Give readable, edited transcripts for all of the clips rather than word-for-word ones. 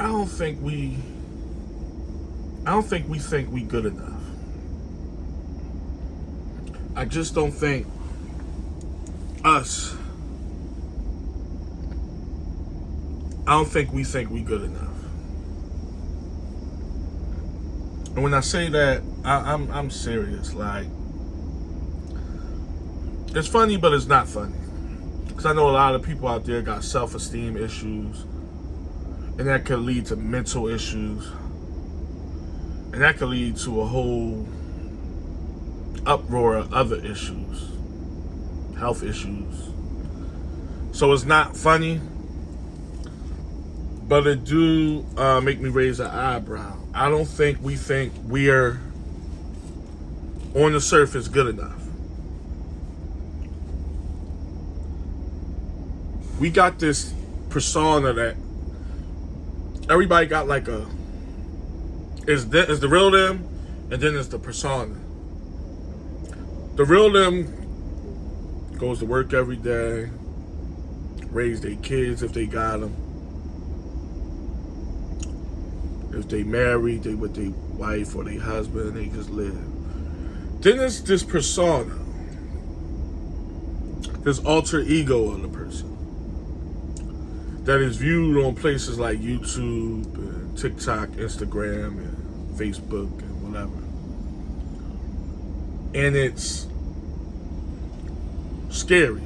I don't think we think we good enough. I just don't think us. I don't think we good enough. And when I say that, I'm serious. Like, it's funny, but it's not funny. Because I know a lot of people out there got self-esteem issues, and that could lead to mental issues, and that could lead to a whole uproar of other issues, health issues. So it's not funny, but it do make me raise an eyebrow. I don't think we're on the surface good enough. We got this persona that everybody got, like is the real them, and then it's the persona. The real them goes to work every day, raise their kids if they got them. If they married, they with their wife or their husband, they just live. Then there's this persona, this alter ego of the person that is viewed on places like YouTube and TikTok, Instagram, and Facebook, and whatever. And it's scary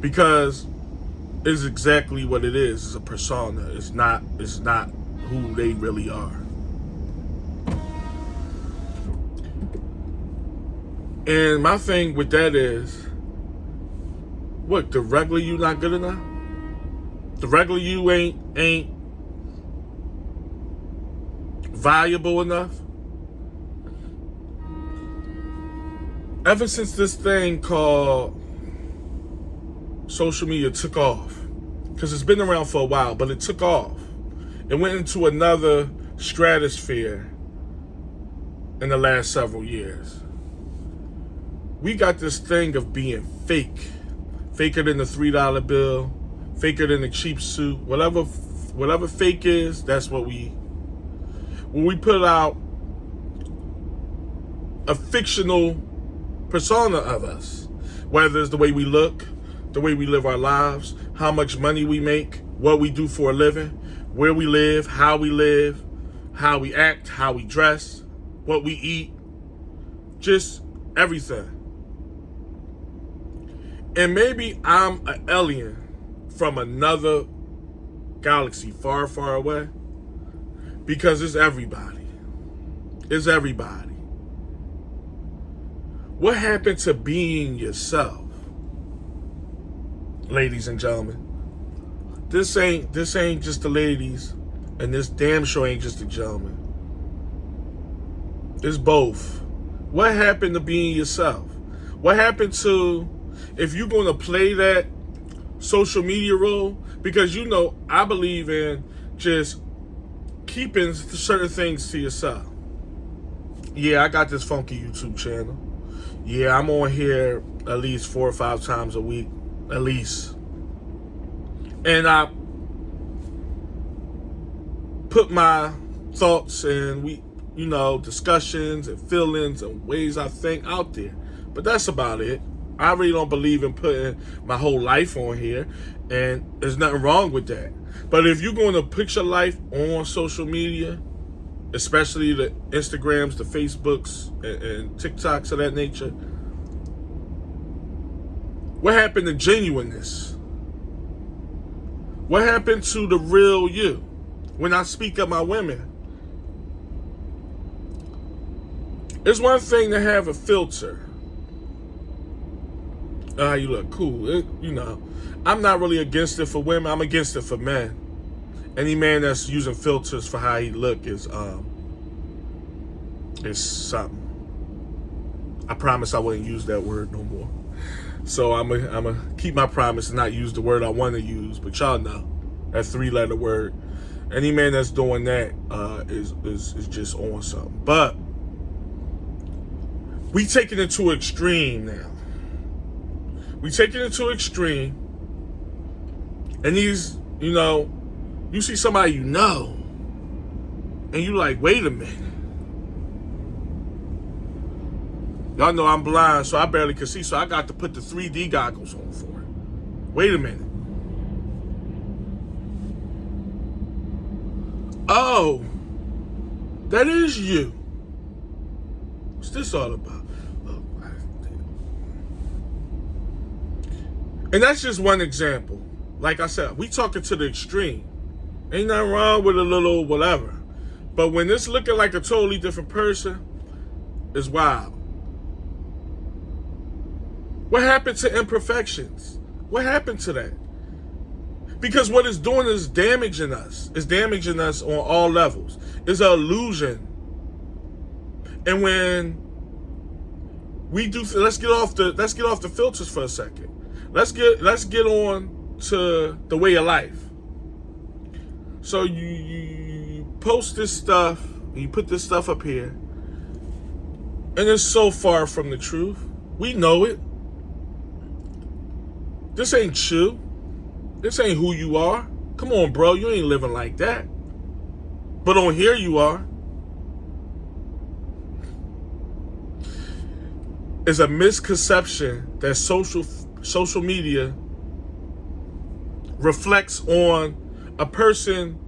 because it's exactly what it is. It's a persona. It's not who they really are. And my thing with that is, what, the regular you not good enough? The regular you ain't valuable enough? Ever since this thing called social media took off, because it's been around for a while, but it took off. It went into another stratosphere in the last several years. We got this thing of being fake. Faker than the $3 bill, faker than the cheap suit. Whatever fake is, that's what when we put out a fictional persona of us. Whether it's the way we look, the way we live our lives, how much money we make, what we do for a living, where we live, how we act, how we dress, what we eat, just everything. And maybe I'm an alien from another galaxy far, far away, because it's everybody. It's everybody. What happened to being yourself, ladies and gentlemen? This ain't just the ladies, and this damn sure ain't just the gentlemen. It's both. What happened to being yourself? What happened to, if you're going to play that social media role? Because I believe in just keeping certain things to yourself. Yeah, I got this funky YouTube channel. Yeah, I'm on here at least 4 or 5 times a week, at least. And I put my thoughts and discussions and feelings and ways I think out there. But that's about it. I really don't believe in putting my whole life on here, and there's nothing wrong with that. But if you're going to put your life on social media, especially the Instagrams, the Facebooks, and TikToks of that nature, what happened to genuineness? What happened to the real you? When I speak of my women, it's one thing to have a filter. You look cool. I'm not really against it for women. I'm against it for men. Any man that's using filters for how he look is something. I promise I wouldn't use that word no more. So I'm gonna keep my promise and not use the word I want to use. But y'all know that 3-letter word. Any man that's doing that is just on something. But we take it into extreme now. We take it into extreme, and these You see somebody you know, and you like, wait a minute. Y'all know I'm blind, so I barely can see, so I got to put the 3D goggles on for it. Wait a minute. Oh, that is you. What's this all about? And that's just one example. Like I said, we talking to the extreme. Ain't nothing wrong with a little whatever. But when it's looking like a totally different person, it's wild. What happened to imperfections? What happened to that? Because what it's doing is damaging us. It's damaging us on all levels. It's an illusion. And when we do, let's get off the filters for a second. Let's get on to the way of life. So you post this stuff, and you put this stuff up here, and it's so far from the truth. We know it. This ain't you. This ain't who you are. Come on, bro. You ain't living like that. But on here you are. It's a misconception that social media reflects on a person,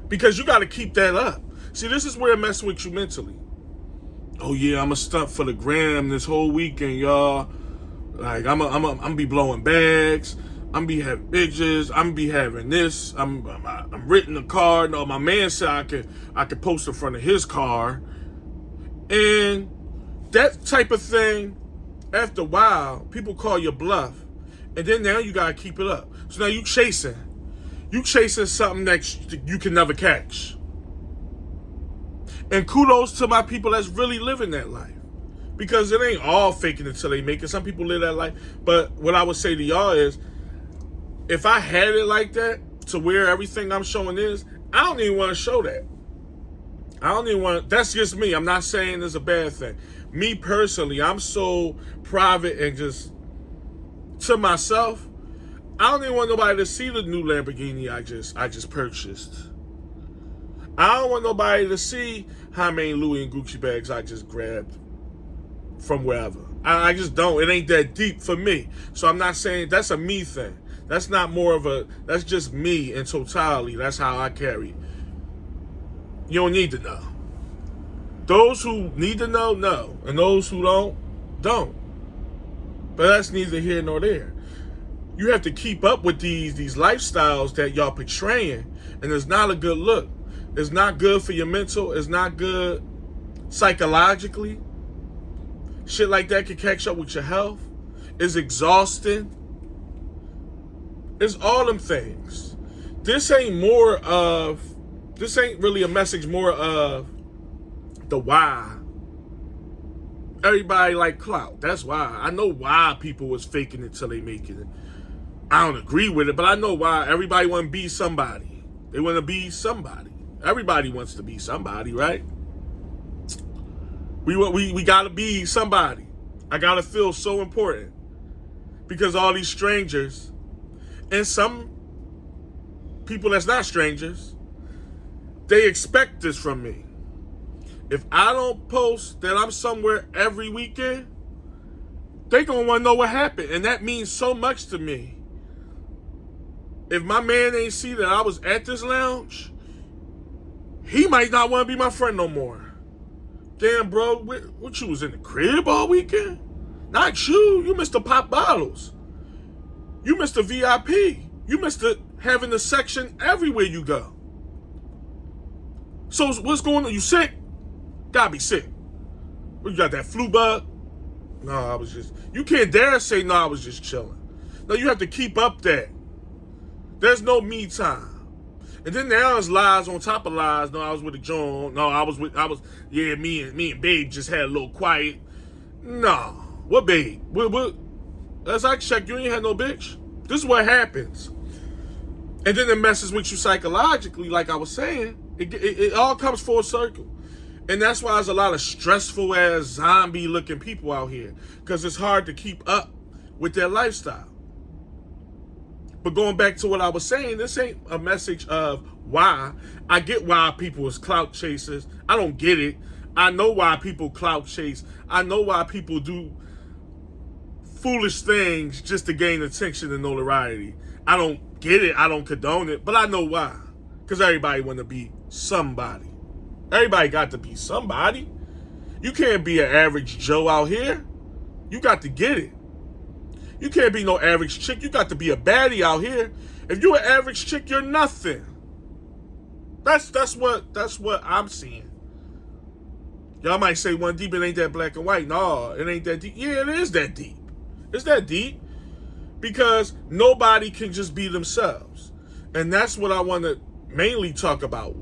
because you got to keep that up. See, this is where it messes with you mentally. Oh yeah, I'm a stunt for the gram this whole weekend, y'all. Like I'm be blowing bags. I'm be having bitches. I'm be having this. I'm renting a car. No, my man said I could post in front of his car, and that type of thing. After a while, people call you bluff, and then now you gotta keep it up. So now you chasing something that you can never catch. And kudos to my people that's really living that life. Because it ain't all faking it till they make it. Some people live that life. But what I would say to y'all is, if I had it like that, to where everything I'm showing is, I don't even want to show that. That's just me. I'm not saying it's a bad thing. Me personally, I'm so private and just to myself. I don't even want nobody to see the new Lamborghini I just purchased. I don't want nobody to see how many Louis and Gucci bags I just grabbed from wherever. I just don't. It ain't that deep for me. So I'm not saying that's a me thing. That's not more of that's just me in totality. That's how I carry it. You don't need to know. Those who need to know. And those who don't. But that's neither here nor there. You have to keep up with these lifestyles that y'all portraying, and it's not a good look. It's not good for your mental. It's not good psychologically. Shit like that can catch up with your health. It's exhausting. It's all them things. This ain't really a message, more of the why. Everybody like clout. That's why. I know why people was faking it till they making it. I don't agree with it, but I know why. Everybody want to be somebody. They want to be somebody. Everybody wants to be somebody, right? We gotta be somebody. I gotta feel so important, because all these strangers and some people that's not strangers, they expect this from me. If I don't post that I'm somewhere every weekend, they gonna want to know what happened, and that means so much to me. If my man ain't see that I was at this lounge, he might not want to be my friend no more. Damn, bro, what you was in the crib all weekend? Not you. You missed the pop bottles. You missed the VIP. You missed having the section everywhere you go. So what's going on? You sick? Gotta be sick. You got that flu bug? No, you can't dare say, no, I was just chilling. No, you have to keep up that. There's no me time. And then now it's lies on top of lies. No, I was with a John. No, me and Babe just had a little quiet. No. What Babe? What? As I check, you ain't had no bitch. This is what happens. And then it messes with you psychologically, like I was saying. It all comes full circle. And that's why there's a lot of stressful ass zombie looking people out here. Because it's hard to keep up with their lifestyle. But going back to what I was saying, this ain't a message of why. I get why people is clout chasers. I don't get it. I know why people clout chase. I know why people do foolish things just to gain attention and notoriety. I don't get it. I don't condone it. But I know why. Because everybody want to be somebody. Everybody got to be somebody. You can't be an average Joe out here. You got to get it. You can't be no average chick. You got to be a baddie out here. If you're an average chick, you're nothing. That's what I'm seeing. Y'all might say One Deep, it ain't that black and white. No, it ain't that deep. Yeah, it is that deep. It's that deep. Because nobody can just be themselves. And that's what I want to mainly talk about.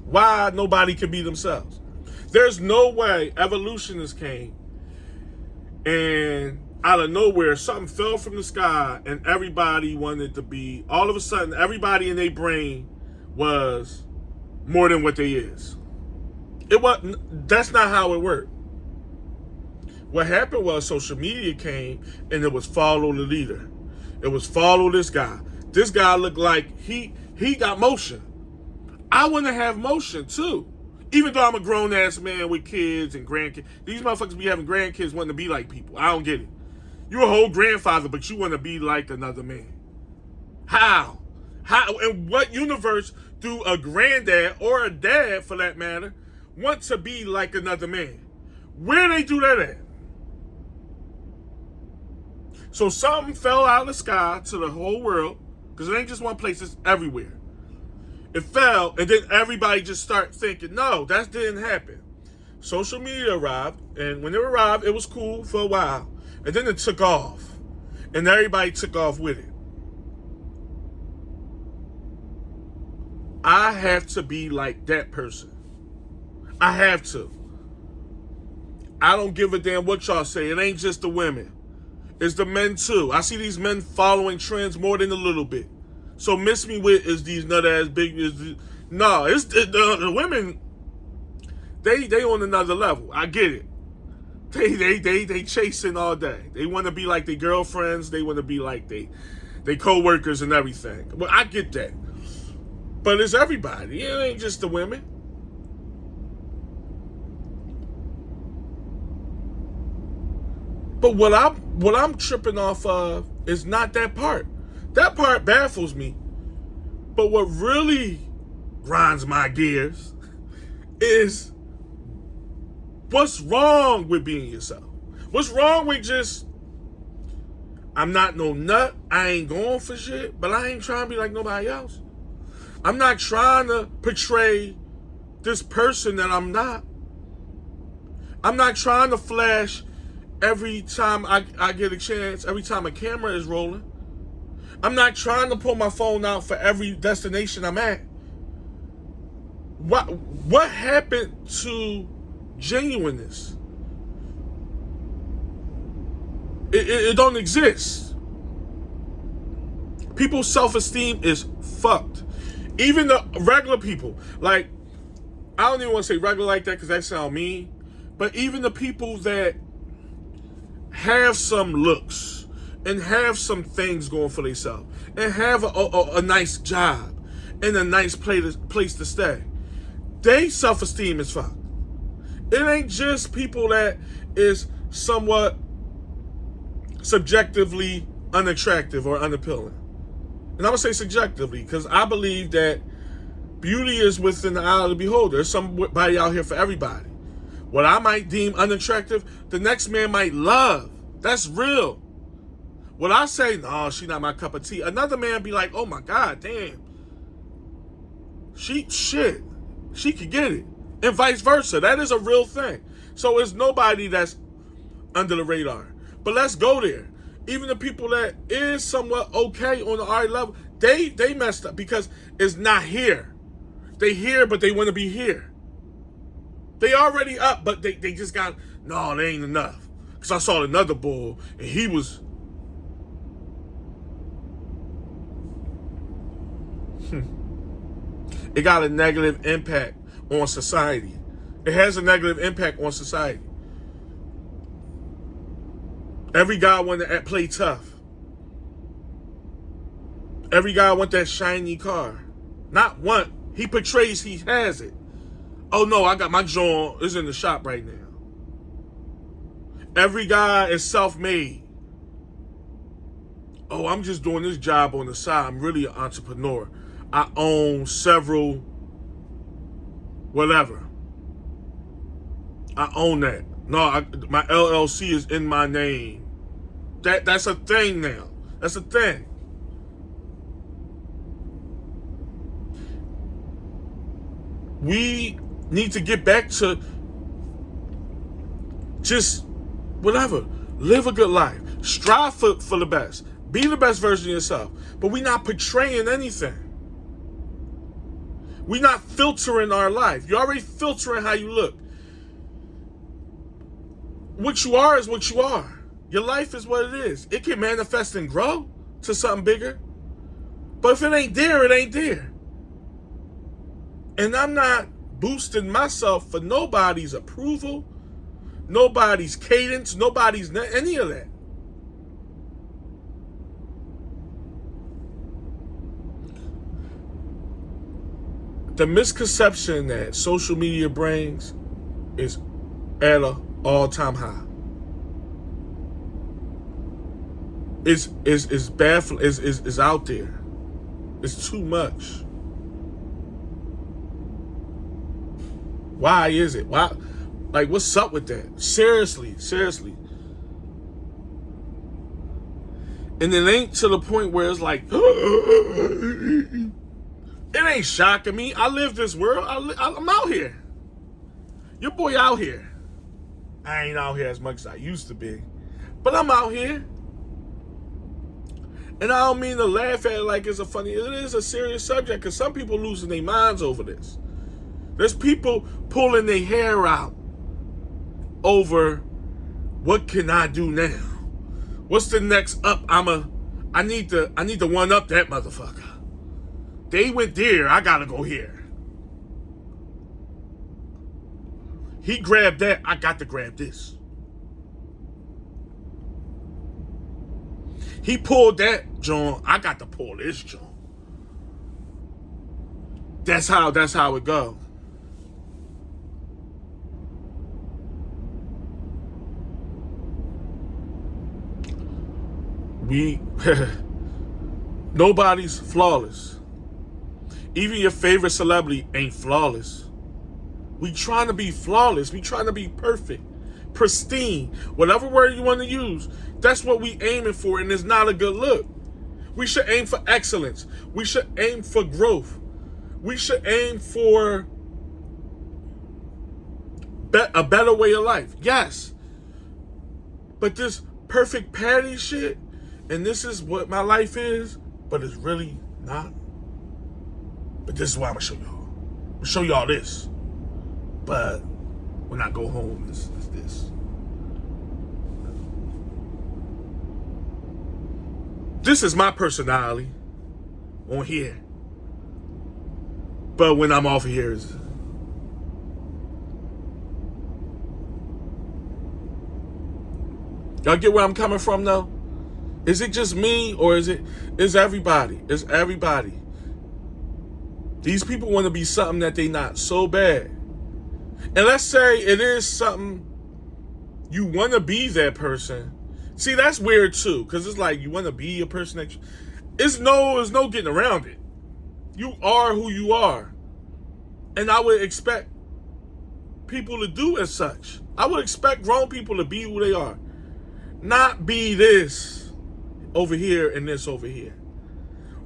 Why nobody can be themselves. There's no way evolutionists came and out of nowhere, something fell from the sky and everybody wanted to be, all of a sudden, everybody in their brain was more than what they is. That's not how it worked. What happened was social media came and it was follow the leader. It was follow this guy. This guy looked like he got motion. I want to have motion too. Even though I'm a grown-ass man with kids and grandkids. These motherfuckers be having grandkids wanting to be like people. I don't get it. You're a whole grandfather, but you want to be like another man. How? In what universe do a granddad, or a dad for that matter, want to be like another man? Where they do that at? So something fell out of the sky to the whole world, because it ain't just one place, it's everywhere. It fell, and then everybody just start thinking, no, that didn't happen. Social media arrived, and when it arrived, it was cool for a while. And then it took off. And everybody took off with it. I have to be like that person. I have to. I don't give a damn what y'all say. It ain't just the women. It's the men too. I see these men following trends more than a little bit. So miss me with is these nut ass big. No, it's the women. They on another level. I get it. They chasing all day. They want to be like their girlfriends. They want to be like they co-workers and everything. But I get that. But it's everybody. It ain't just the women. But what I'm tripping off of is not that part. That part baffles me. But what really grinds my gears is what's wrong with being yourself? What's wrong with just, I'm not no nut, I ain't going for shit, but I ain't trying to be like nobody else. I'm not trying to portray this person that I'm not. I'm not trying to flash every time I get a chance, every time a camera is rolling. I'm not trying to pull my phone out for every destination I'm at. What happened to genuineness? It don't exist. People's self-esteem is fucked. Even the regular people. Like, I don't even want to say regular like that because that sound mean. But even the people that have some looks and have some things going for themselves and have a nice job and a nice place to stay, they self-esteem is fucked. It ain't just people that is somewhat subjectively unattractive or unappealing. And I'm going to say subjectively because I believe that beauty is within the eye of the beholder. There's somebody out here for everybody. What I might deem unattractive, the next man might love. That's real. What I say, no, she not my cup of tea. Another man be like, oh my God, damn. She could get it. And vice versa. That is a real thing. So it's nobody that's under the radar. But let's go there. Even the people that is somewhat okay on the art level, they messed up because it's not here. They here, but they want to be here. They already up, but they just got, no, they ain't enough. Because I saw another bull, and he was... It got a negative impact on society. It has a negative impact on society. Every guy want to play tough. Every guy want that shiny car. Not want. He portrays he has it. Oh no, I got my joint is in the shop right now. Every guy is self-made. Oh, I'm just doing this job on the side. I'm really an entrepreneur. I own several, whatever. I own that. No, my LLC is in my name. That's a thing now. That's a thing. We need to get back to just whatever. Live a good life. Strive for the best. Be the best version of yourself. But we're not portraying anything. We're not filtering our life. You're already filtering how you look. What you are is what you are. Your life is what it is. It can manifest and grow to something bigger. But if it ain't there, it ain't there. And I'm not boosting myself for nobody's approval, nobody's cadence, nobody's any of that. The misconception that social media brings is at an all-time high. It's bad. It's out there. It's too much. Why is it? Why? Like, what's up with that? Seriously. And it ain't to the point where it's like, it ain't shocking me. I live this world. I'm out here. Your boy out here. I ain't out here as much as I used to be, but I'm out here. And I don't mean to laugh at it like it's a funny. It is a serious subject because some people losing their minds over this. There's people pulling their hair out over what can I do now? What's the next up? I need to one up that motherfucker. They went there, I gotta go here. He grabbed that, I got to grab this. He pulled that joint, I got to pull this joint. That's how it go. Nobody's flawless. Even your favorite celebrity ain't flawless. We trying to be flawless. We trying to be perfect, pristine, whatever word you want to use. That's what we aiming for, and it's not a good look. We should aim for excellence. We should aim for growth. We should aim for a better way of life. Yes. But this perfect patty shit, and this is what my life is, but it's really not. But this is what I'm going to show y'all. I'm going to show y'all this. But when I go home, it's this. This is my personality on here. But when I'm off of here, it's... Y'all get where I'm coming from though? Is it just me or is everybody? It's everybody. These people want to be something that they not so bad. And let's say it is something you want to be that person. See, that's weird too, because it's like you want to be a person that there's no getting around it. You are who you are. And I would expect people to do as such. I would expect grown people to be who they are. Not be this over here and this over here.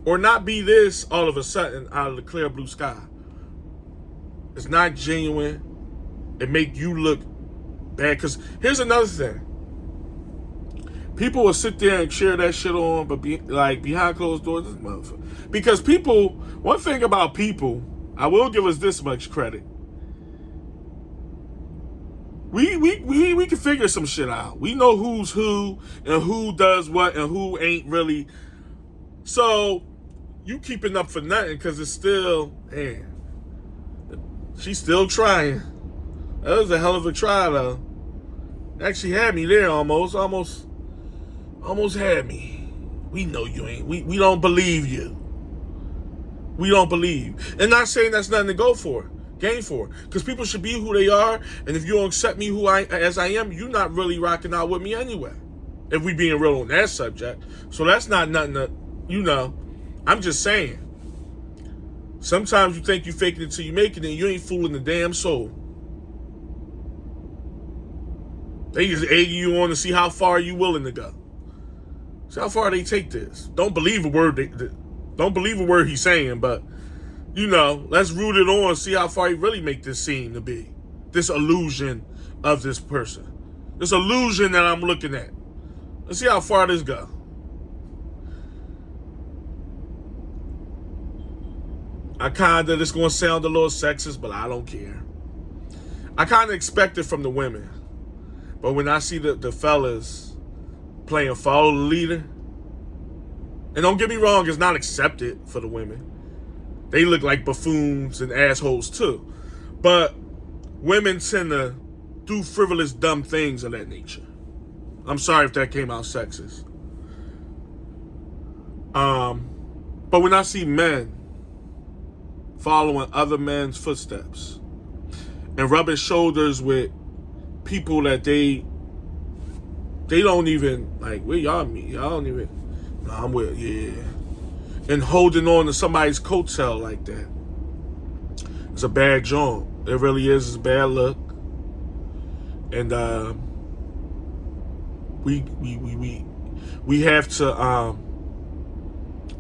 Or not be this all of a sudden out of the clear blue sky. It's not genuine. It make you look bad. Because here's another thing. People will sit there and cheer that shit on, but behind closed doors, this motherfucker. Because people, one thing about people, I will give us this much credit. We can figure some shit out. We know who's who and who does what and who ain't really. So you keeping up for nothing because it's still, man, she's still trying. That was a hell of a try though. Actually had me there almost had me. We know you ain't. We don't believe you. We don't believe. And not saying that's nothing to gain for. Because people should be who they are. And if you don't accept me as I am, you're not really rocking out with me anyway. If we being real on that subject. So that's not nothing to, I'm just saying. Sometimes you think you faking it till you make it, and you ain't fooling the damn soul. They just egging you on to see how far you willing to go. See how far they take this. Don't believe a word. Don't believe a word he's saying, but let's root it on. See how far he really make this seem to be. This illusion of this person. This illusion that I'm looking at. Let's see how far this go. This going to sound a little sexist, but I don't care. I kind of expect it from the women. But when I see the fellas playing follow the leader, and don't get me wrong, it's not accepted for the women. They look like buffoons and assholes too. But women tend to do frivolous, dumb things of that nature. I'm sorry if that came out sexist. But when I see men following other men's footsteps and rubbing shoulders with people that they don't even like, where y'all meet? Y'all don't even. No, I'm with, yeah. And holding on to somebody's coattail like that. It's a bad joint. It really is. It's a bad look. And we have to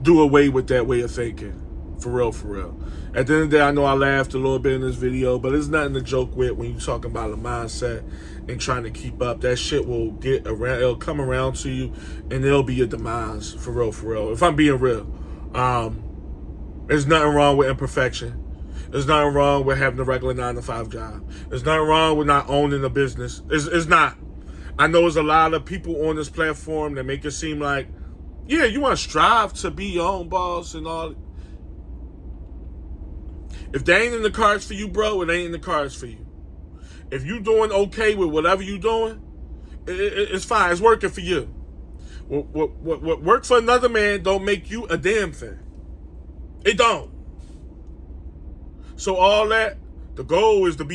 do away with that way of thinking. For real, for real. At the end of the day, I know I laughed a little bit in this video, but it's nothing to joke with when you're talking about a mindset and trying to keep up. That shit will get around. It'll come around to you, and it'll be your demise. For real, for real. If I'm being real, there's nothing wrong with imperfection. There's nothing wrong with having a regular 9-to-5 job. There's nothing wrong with not owning a business. It's not. I know there's a lot of people on this platform that make it seem like, yeah, you want to strive to be your own boss and all. If they ain't in the cards for you, bro, it ain't in the cards for you. If you doing okay with whatever you doing, it's fine. It's working for you. What work for another man don't make you a damn thing. It don't. So all that, the goal is to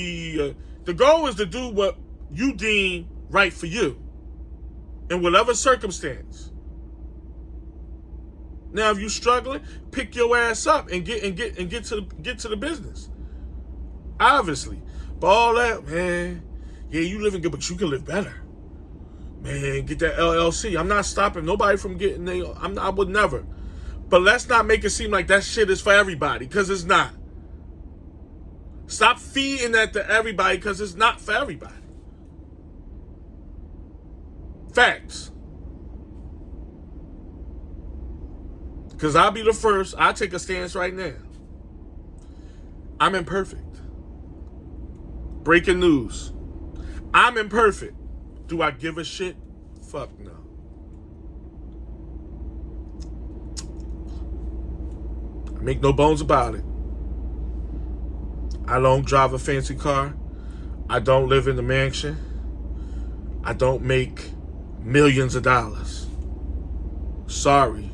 do what you deem right for you, in whatever circumstance. Now, if you struggling, pick your ass up and get to the business. Obviously, but all that, man, yeah, you living good, but you can live better. Man, get that LLC. I'm not stopping nobody from getting I would never. But let's not make it seem like that shit is for everybody, because it's not. Stop feeding that to everybody, because it's not for everybody. Facts. Because I'll be the first. I'll take a stance right now. I'm imperfect. Breaking news. I'm imperfect. Do I give a shit? Fuck no. I make no bones about it. I don't drive a fancy car. I don't live in a mansion. I don't make millions of dollars. Sorry.